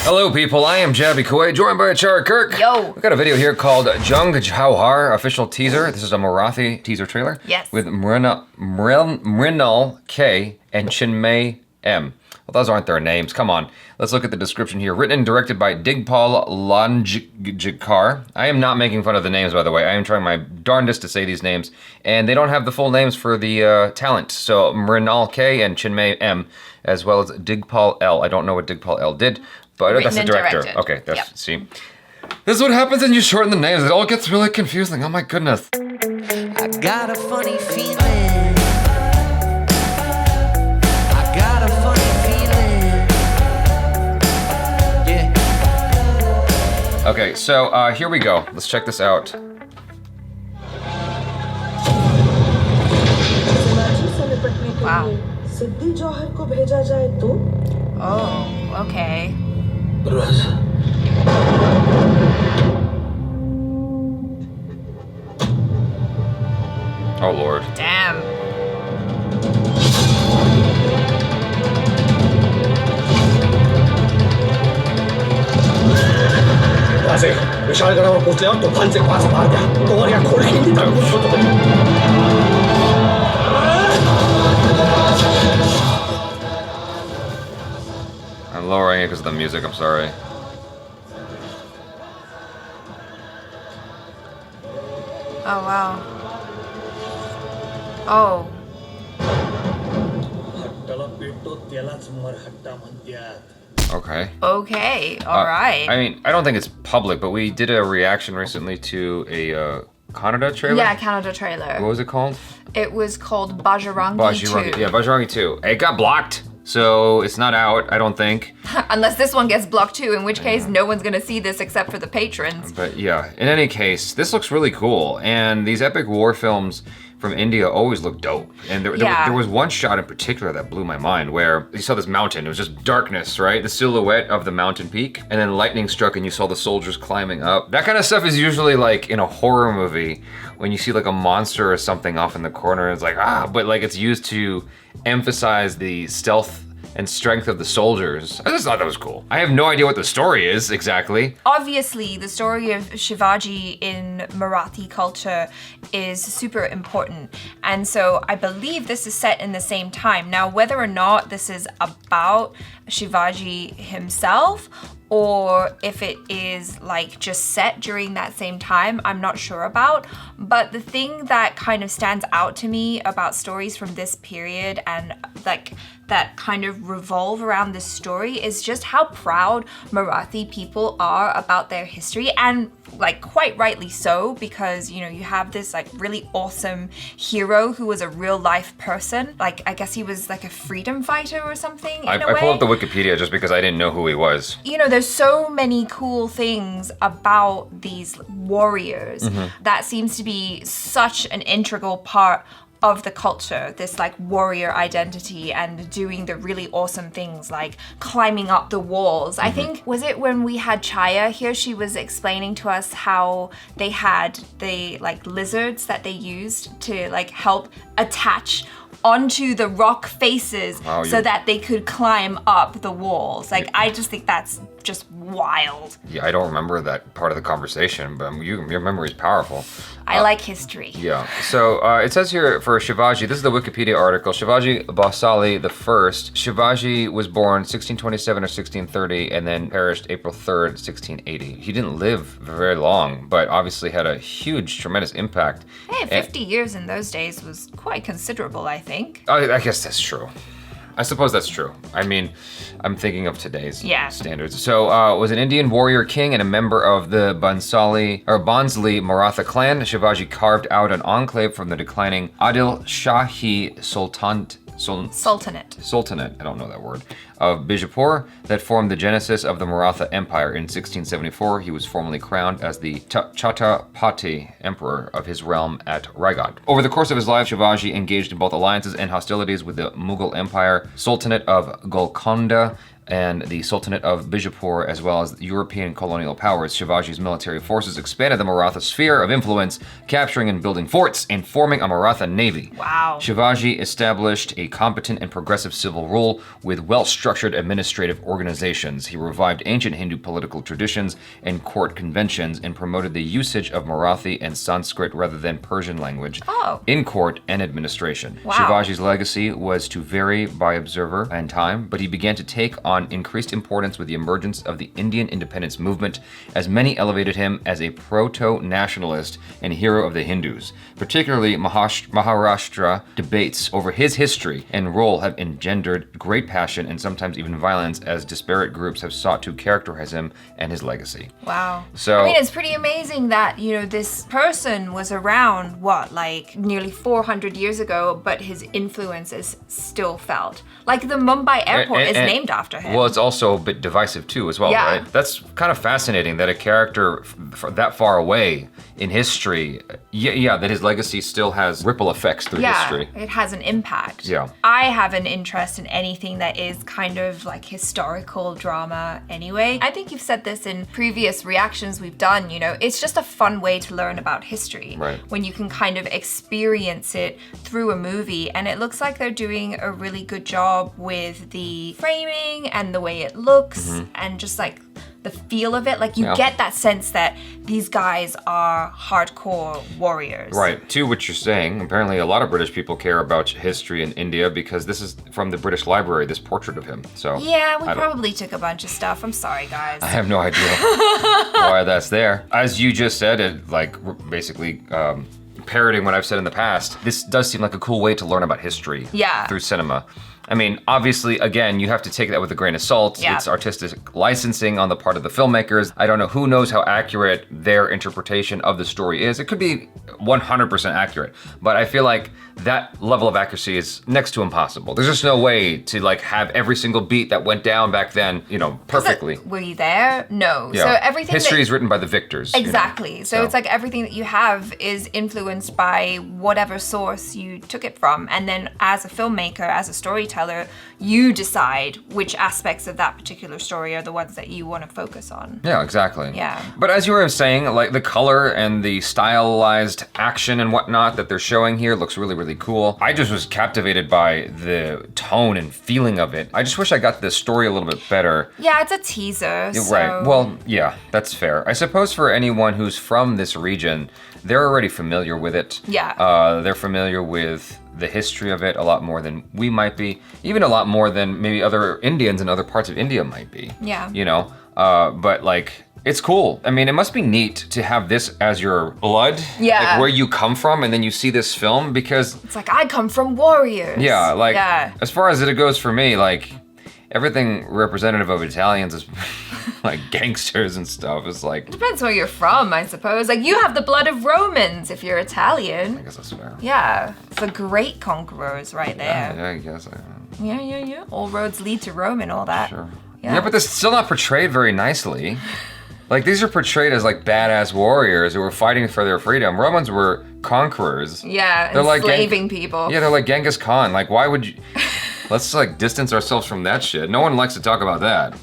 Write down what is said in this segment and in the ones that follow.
Hello people, I am Jaby KOAY, joined by ACHARA KIRK. Yo. We've got a video here called JUNGJAUHAR official teaser. This is a Marathi teaser trailer. Yes. With Mrinal K and Chinmay M. Well, those aren't their names, come on. Let's look at the description here. Written and directed by Digpal. I am not making fun of the names, by the way. I am trying my darndest to say these names. And they don't have the full names for the talent. So Mrinal K and Chinmay M, as well as Digpal L. I don't know what Digpal L did, but that's the director. Directed. Okay, that's, see. This is what happens when you shorten the names. It all gets really confusing. Oh my goodness. I got a funny feeling. I got a funny feeling. Yeah. Okay, so here we go. Let's check this out. Wow. Oh, okay. Oh Lord. Damn. विशालगडावर पोहोचल्यावर तोफांचे 5 मार द्या तोवर या खोडकिंडी टाकून होतो I'm lowering it because of the music, I'm sorry. Oh, wow. Oh. हट्टाला पेटतो त्यालाच मरहट्टा म्हणतात Okay. Okay, alright. I mean, I don't think it's public, but we did a reaction recently to a Canada trailer. Yeah, Canada trailer. What was it called? It was called Bajrangi 2. Yeah, Bajrangi 2. It got blocked, so it's not out, I don't think. Unless this one gets blocked too, in which case no one's gonna see this except for the patrons. But yeah, in any case, this looks really cool. And these epic war films from India always look dope. And there was one shot in particular that blew my mind where you saw this mountain, it was just darkness, right? The silhouette of the mountain peak, and then lightning struck and you saw the soldiers climbing up. That kind of stuff is usually like in a horror movie when you see like a monster or something off in the corner, it's like, but like it's used to emphasize the stealth and strength of the soldiers. I just thought that was cool. I have no idea what the story is exactly. Obviously, the story of Shivaji in Marathi culture is super important. And so I believe this is set in the same time. Now, whether or not this is about Shivaji himself or if it is like just set during that same time, I'm not sure about. But the thing that kind of stands out to me about stories from this period and like that kind of revolve around this story is just how proud Marathi people are about their history, and like quite rightly so, because you know you have this like really awesome hero who was a real life person. Like I guess he was like a freedom fighter or something in a way. I pulled up the Wikipedia just because I didn't know who he was. You know, there's so many cool things about these warriors that seems to be such an integral part of the culture, this like warrior identity and doing the really awesome things like climbing up the walls. I think, was it when we had Chaya here, she was explaining to us how they had the like lizards that they used to like help attach onto the rock faces so that they could climb up the walls. Like, I just think that's just wild. Yeah, I don't remember that part of the conversation, but your memory is powerful. I like history. Yeah, so it says here for Shivaji, this is the Wikipedia article, Shivaji Bhosale the First. Shivaji was born 1627 or 1630 and then perished April 3rd, 1680. He didn't live very long, but obviously had a huge, tremendous impact. Hey, 50 years in those days was quite considerable, I think. I guess that's true. I suppose that's true. I mean, I'm thinking of today's standards. So, was an Indian warrior king and a member of the Bhansali Maratha clan. Shivaji carved out an enclave from the declining Adil Shahi Sultanate, I don't know that word, of Bijapur that formed the genesis of the Maratha Empire. In 1674, he was formally crowned as the Chhatrapati Emperor of his realm at Raigad. Over the course of his life, Shivaji engaged in both alliances and hostilities with the Mughal Empire, Sultanate of Golconda, and the Sultanate of Bijapur, as well as European colonial powers, Shivaji's military forces expanded the Maratha sphere of influence, capturing and building forts and forming a Maratha navy. Wow. Shivaji established a competent and progressive civil rule with well-structured administrative organizations. He revived ancient Hindu political traditions and court conventions and promoted the usage of Marathi and Sanskrit rather than Persian language in court and administration. Wow. Shivaji's legacy was to vary by observer and time, but he began to take on increased importance with the emergence of the Indian independence movement, as many elevated him as a proto-nationalist and hero of the Hindus. Particularly Maharashtra debates over his history and role have engendered great passion and sometimes even violence as disparate groups have sought to characterize him and his legacy. Wow. So, I mean, it's pretty amazing that, you know, this person was around, what, like nearly 400 years ago, but his influence is still felt. Like the Mumbai airport is named after him. Well, it's also a bit divisive too as well, right? That's kind of fascinating that a character that far away in history, that his legacy still has ripple effects through history. It has an impact. Yeah. I have an interest in anything that is kind of like historical drama anyway. I think you've said this in previous reactions we've done, you know, it's just a fun way to learn about history. Right. When you can kind of experience it through a movie, and it looks like they're doing a really good job with the framing and the way it looks and just like the feel of it. Like you get that sense that these guys are hardcore warriors. Right. To what you're saying, apparently a lot of British people care about history in India because this is from the British Library, this portrait of him. So yeah, we probably took a bunch of stuff. I'm sorry, guys. I have no idea why that's there. As you just said, it like basically parroting what I've said in the past, this does seem like a cool way to learn about history through cinema. I mean, obviously, again, you have to take that with a grain of salt. Yeah. It's artistic licensing on the part of the filmmakers. I don't know, who knows how accurate their interpretation of the story is. It could be 100% accurate, but I feel like that level of accuracy is next to impossible. There's just no way to like have every single beat that went down back then, you know, perfectly. Were you there? No. Yeah. So everything history is written by the victors. Exactly. You know? So it's like everything that you have is influenced by whatever source you took it from. And then as a filmmaker, as a storyteller, you decide which aspects of that particular story are the ones that you want to focus on. Yeah, exactly. Yeah. But as you were saying, like the color and the stylized action and whatnot that they're showing here looks really, really cool. I just was captivated by the tone and feeling of it. I just wish I got the story a little bit better. Yeah, it's a teaser. So... Right. Well, yeah, that's fair. I suppose for anyone who's from this region, they're already familiar with it. Yeah. They're familiar with the history of it a lot more than we might be, even a lot more than maybe other Indians in other parts of India might be. Yeah. You know, but like, it's cool. I mean, it must be neat to have this as your blood. Yeah. Like where you come from, and then you see this film because... It's like, I come from warriors. Yeah, like, as far as it goes for me, like, everything representative of Italians is like gangsters and stuff. Is like... Depends where you're from, I suppose. Like, you have the blood of Romans if you're Italian. I guess that's fair. Yeah. The great conquerors right there. Yeah, I guess. Yeah. All roads lead to Rome and all that. Sure. Yeah, but this is still not portrayed very nicely. Like, these are portrayed as like badass warriors who were fighting for their freedom. Romans were conquerors. Yeah, they're enslaving like people. Yeah, they're like Genghis Khan. Like, why would you... Let's like distance ourselves from that shit. No one likes to talk about that.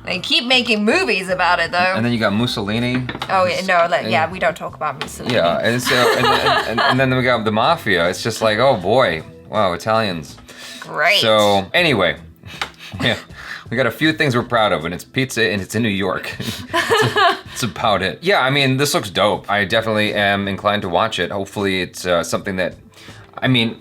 They keep making movies about it though. And then you got Mussolini. Oh yeah, no, we don't talk about Mussolini. Yeah, and so and then we got the mafia. It's just like, oh boy, wow, Italians. Great. So anyway, yeah. We got a few things we're proud of, and it's pizza, and it's in New York. It's about it. Yeah, I mean, this looks dope. I definitely am inclined to watch it. Hopefully it's something that, I mean,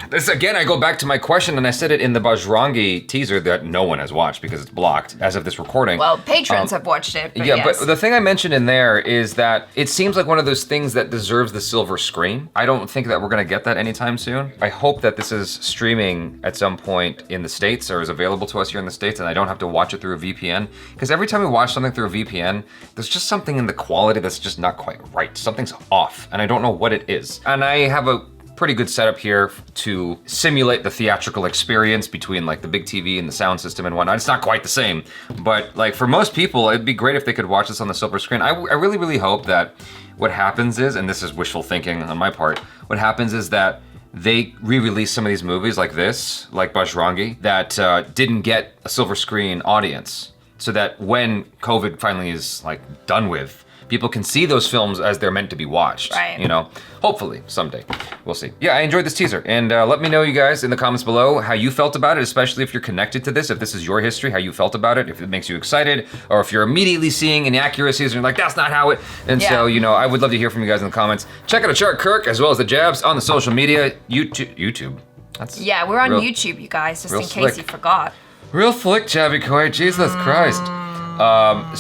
this again, I go back to my question, and I said it in the Bajrangi teaser that no one has watched because it's blocked as of this recording. Well, patrons have watched it, but yeah, yes. But the thing I mentioned in there is that it seems like one of those things that deserves the silver screen. I don't think that we're gonna get that anytime soon. I hope that this is streaming at some point in the States or is available to us here in the States, and I don't have to watch it through a VPN. Because every time we watch something through a VPN, there's just something in the quality that's just not quite right. Something's off, and I don't know what it is. And I have a pretty good setup here to simulate the theatrical experience between like the big TV and the sound system and whatnot. It's not quite the same, but like for most people, it'd be great if they could watch this on the silver screen. I really hope that what happens is, and this is wishful thinking on my part, what happens is that they re-release some of these movies like this, like Bajrangi, that didn't get a silver screen audience, so that when COVID finally is like done with, people can see those films as they're meant to be watched. Right. You know, hopefully someday. We'll see. Yeah, I enjoyed this teaser, and let me know, you guys, in the comments below how you felt about it, especially if you're connected to this, if this is your history, how you felt about it, if it makes you excited, or if you're immediately seeing inaccuracies and you're like, that's not how it. And so, you know, I would love to hear from you guys in the comments. Check out ACHARA KIRK as well as the Jabs on the social media, YouTube. That's we're on YouTube, you guys, just in case you forgot. Real flick, Jaby KOAY, Jesus Christ.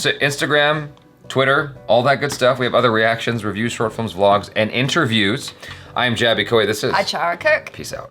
So Instagram, Twitter, all that good stuff. We have other reactions, reviews, short films, vlogs, and interviews. I am Jaby KOAY. This is ACHARA KIRK. Peace out.